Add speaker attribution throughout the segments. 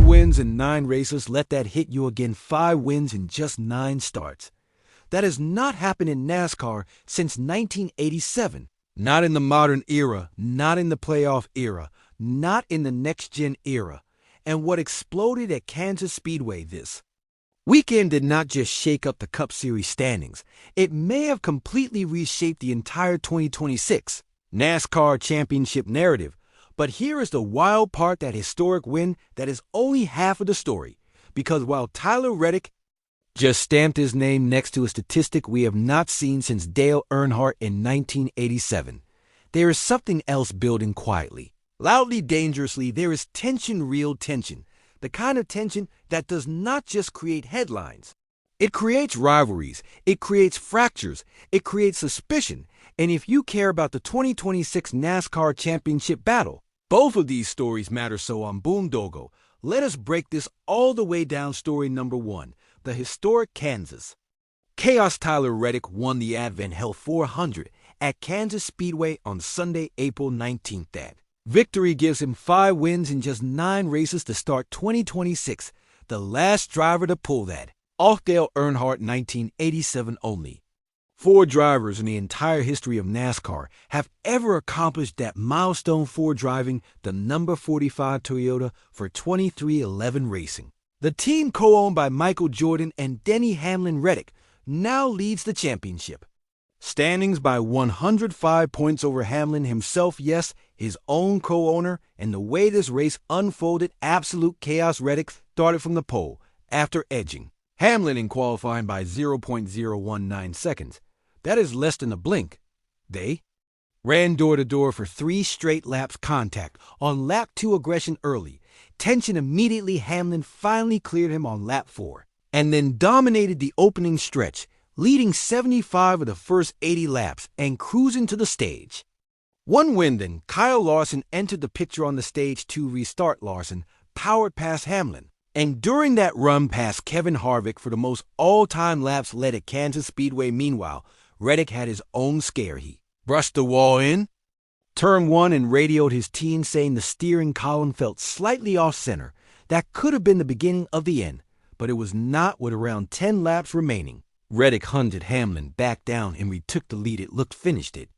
Speaker 1: wins in 9 races. Let that hit you again. 5 wins in just 9 starts. That has not happened in NASCAR since 1987. Not in the modern era, not in the playoff era, not in the next-gen era. And what exploded at Kansas Speedway this weekend did not just shake up the Cup Series standings. It may have completely reshaped the entire 2026 NASCAR championship narrative. But here is the wild part, that historic win that is only half of the story. Because while Tyler Reddick just stamped his name next to a statistic we have not seen since Dale Earnhardt in 1987, there is something else building quietly. Loudly, dangerously, there is tension, real tension. The kind of tension that does not just create headlines. It creates rivalries, it creates fractures, it creates suspicion. And if you care about the 2026 NASCAR Championship battle, both of these stories matter. So on Boomdogo, let us break this all the way down. Story number 1, the historic Kansas Chaos. Tyler Reddick won the Advent Hell 400 at Kansas Speedway on Sunday, April 19th. That victory gives him 5 wins in just 9 races to start 2026, the last driver to pull that off Dale Earnhardt 1987 only. 4 drivers in the entire history of NASCAR have ever accomplished that milestone, 4 driving the number 45 Toyota for 2311 Racing. The team, co-owned by Michael Jordan and Denny Hamlin, Reddick, now leads the championship standings by 105 points over Hamlin himself, yes, his own co-owner. And the way this race unfolded, absolute chaos. Reddick started from the pole after edging Hamlin in qualifying by 0.019 seconds. That is less than a blink. They ran door-to-door for 3 straight laps. Contact on lap 2, aggression early. Tension immediately. Hamlin finally cleared him on lap 4, and then dominated the opening stretch, leading 75 of the first 80 laps and cruising to the stage. 1 win then, Kyle Larson entered the picture on the stage to restart. Larson powered past Hamlin, and during that run past Kevin Harvick for the most all-time laps led at Kansas Speedway. Meanwhile, Reddick had his own scare. He brushed the wall in turn 1 and radioed his team, saying the steering column felt slightly off-center. That could have been the beginning of the end, but it was not. With around 10 laps remaining, Reddick hunted Hamlin back down and retook the lead. It looked finished. It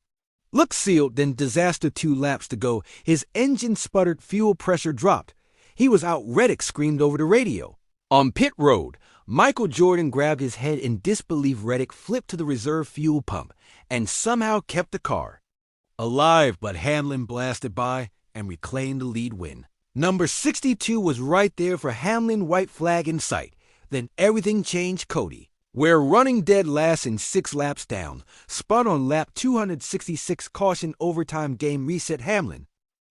Speaker 1: looked sealed. Then disaster. 2 laps to go. His engine sputtered, fuel pressure dropped. He was out. Reddick screamed over the radio. On pit road, Michael Jordan grabbed his head in disbelief. Reddick flipped to the reserve fuel pump and somehow kept the car alive, but Hamlin blasted by and reclaimed the lead win. Number 62 was right there for Hamlin, white flag in sight. Then everything changed. Cody Ware, running dead last and 6 laps down, spun on lap 266. Caution, overtime, game reset. Hamlin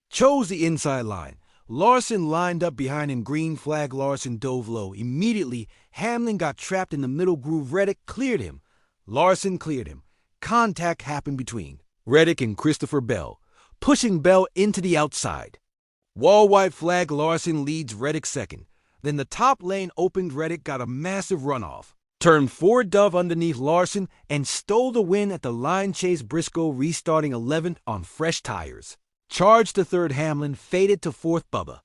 Speaker 1: chose the inside line. Larson lined up behind him. Green flag. Larson dove low. Immediately, Hamlin got trapped in the middle groove. Reddick cleared him. Larson cleared him. Contact happened between Reddick and Christopher Bell, pushing Bell into the outside. Wall, white flag. Larson leads. Reddick second. Then the top lane opened. Reddick got a massive runoff, turned 4 Dove underneath Larson, and stole the win at the line. Chase Briscoe restarting 11th on fresh tires. Charged to 3rd. Hamlin faded to 4th. Bubba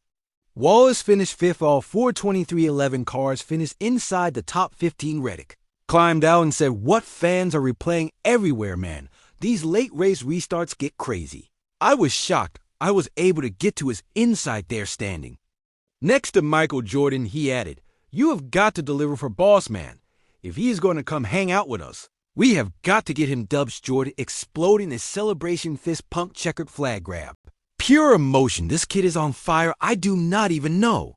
Speaker 1: Wallace finished 5th. All 4 2311 cars finished inside the top 15. Reddick climbed out and said, "What fans are replaying everywhere, man. These late race restarts get crazy." I was shocked. I was able to get to his inside there standing next to Michael Jordan. He added, "You have got to deliver for Boss Man. If he is going to come hang out with us, we have got to get him dubs." Jordan exploding his celebration fist pump, checkered flag grab. Pure emotion. This kid is on fire. I do not even know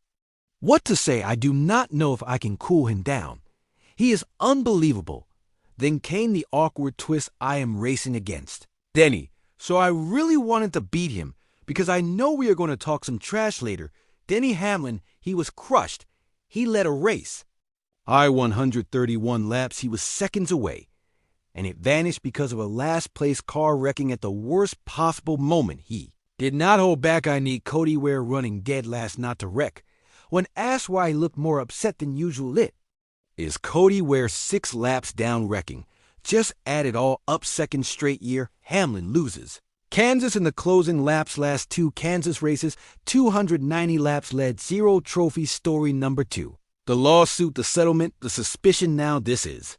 Speaker 1: what to say. I do not know if I can cool him down. He is unbelievable. Then came the awkward twist. I am racing against Denny, so I really wanted to beat him because I know we are going to talk some trash later. Denny Hamlin, he was crushed. He led a race. 131 laps. He was seconds away, and it vanished because of a last-place car wrecking at the worst possible moment. He did not hold back. I need Cody Ware running dead last not to wreck. When asked why he looked more upset than usual, it is Cody Ware 6 laps down wrecking. Just add it all up, second straight year, Hamlin loses. Kansas in the closing laps. Last two Kansas races, 290 laps led, 0 trophies. Story number 2. The lawsuit, the settlement, the suspicion. Now this is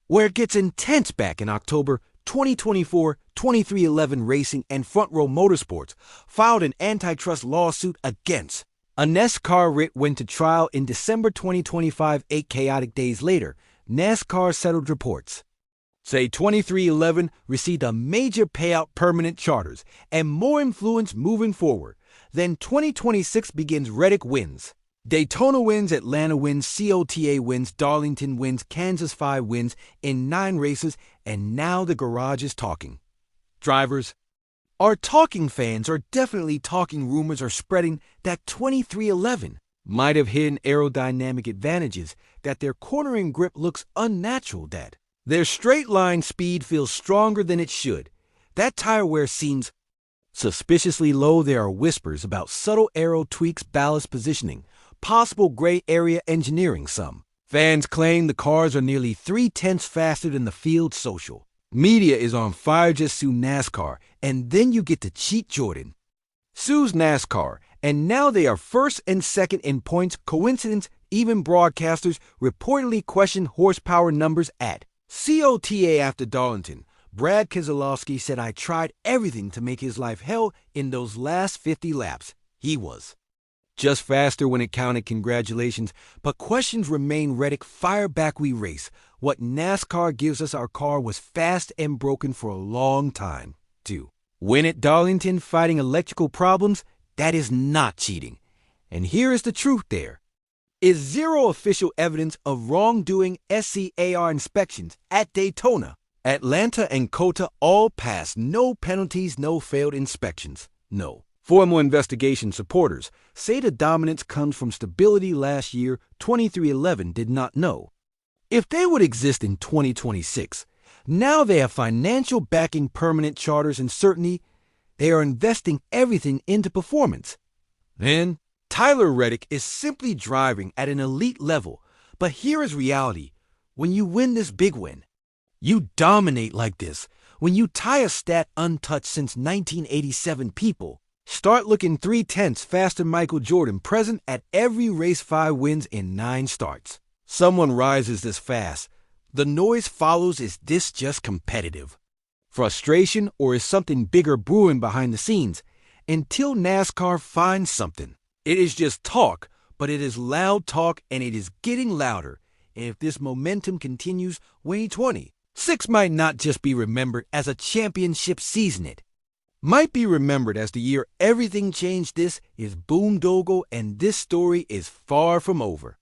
Speaker 1: where it gets intense. Back in October 2024, 2311 Racing and Front Row Motorsports filed an antitrust lawsuit against a NASCAR. Writ went to trial in December 2025. 8 chaotic days later, NASCAR settled. Reports say 2311 received a major payout, permanent charters, and more influence moving forward. Then 2026 begins. Reddick wins. Daytona wins, Atlanta wins, COTA wins, Darlington wins, Kansas 5 wins in 9 races, and now the garage is talking. Drivers are talking, fans are definitely talking. Rumors are spreading that 2311 might have hidden aerodynamic advantages, that their cornering grip looks unnatural, that their straight line speed feels stronger than it should, that tire wear seems suspiciously low. There are whispers about subtle aero tweaks, ballast positioning, possible gray area engineering. Some fans claim the cars are nearly 3/10 faster than the field. Social media is on fire. Just sue NASCAR, and then you get to cheat. Jordan sues NASCAR, and now they are first and second in points. Coincidence? Even broadcasters reportedly question horsepower numbers at COTA after Darlington. Brad Keselowski said, "I tried everything to make his life hell in those last 50 laps. He was just faster when it counted. Congratulations." But questions remain. Reddick, fire back. We race. What NASCAR gives us, our car was fast and broken for a long time. 2. Win at Darlington fighting electrical problems, that is not cheating. And here is the truth. There is 0 official evidence of wrongdoing. SCAR inspections at Daytona, Atlanta, and COTA all passed. No penalties, no failed inspections. No formal investigation. Supporters say the dominance comes from stability. Last year, 2311 did not know if they would exist in 2026. Now they have financial backing, permanent charters, and certainty. They are investing everything into performance. Then, Tyler Reddick is simply driving at an elite level. But here is reality. When you win this big win, you dominate like this. When you tie a stat untouched since 1987, people start looking 3/10 faster. Michael Jordan present at every race, 5 wins in 9 starts. Someone rises this fast. The noise follows. Is this just competitive frustration, or is something bigger brewing behind the scenes? Until NASCAR finds something. It is just talk, but it is loud talk, and it is getting louder. And if this momentum continues, 2026 might not just be remembered as a championship season. It might be remembered as the year everything changed. This is Boomdogo, and this story is far from over.